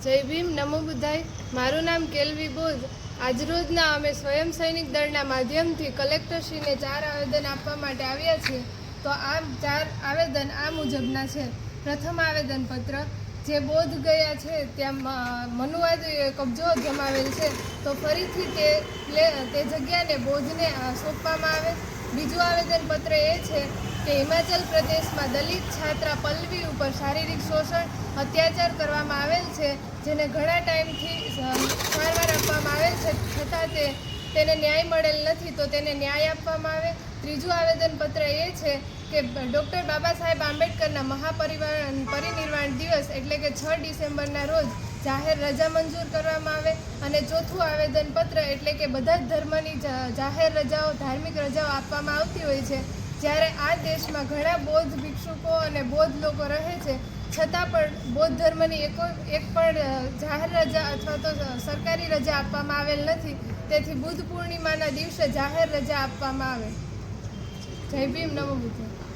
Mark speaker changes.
Speaker 1: જય ભીમ, નમો બુદ્ધાય. મારું નામ કેલ્વી બોઝ. આજરોજના અમે સ્વયં સૈનિક દળના માધ્યમથી કલેક્ટરશ્રીને 4 આવેદન આપવા માટે આવ્યા છીએ. તો આ 4 આવેદન આ મુજબના છે. પ્રથમ આવેદનપત્ર, જે બોધ ગયા છે ત્યાં મનુવાદીઓએ કબજો જમાવેલ છે, તો ફરીથી તે જગ્યાને બોધને સોંપવામાં આવે. બીજું આવેદનપત્ર એ છે કે હિમાચલ પ્રદેશમાં દલિત છાત્રા પલ્લવી ઉપર શારીરિક શોષણ, અત્યાચાર કરવામાં આવેલ છે, જેને ઘણા ટાઈમથી સારવાર આપવામાં આવેલ છે, છતાં તેને ન્યાય મળેલ નથી, તો તેને ન્યાય આપવામાં આવે. ત્રીજું આવેદનપત્ર એ છે કે ડૉક્ટર બાબા સાહેબ આંબેડકરના મહાપરિનિર્વાણ દિવસ એટલે કે 6 ડિસેમ્બરના રોજ જાહેર રજા મંજૂર કરવામાં આવે. અને ચોથું આવેદનપત્ર એટલે કે બધા જ ધર્મની જાહેર રજાઓ, ધાર્મિક રજાઓ આપવામાં આવતી હોય છે, જ્યારે આ દેશમાં ઘણા બૌદ્ધ ભિક્ષુકો અને બૌદ્ધ લોકો રહે છે, છતાં પણ બૌદ્ધ ધર્મની એક પણ જાહેર રજા અથવા તો સરકારી રજા આપવામાં આવેલ નથી. તેથી બુદ્ધ પૂર્ણિમાના દિવસે જાહેર રજા આપવામાં આવે. જય ભીમ, નમો બુદ્ધાય.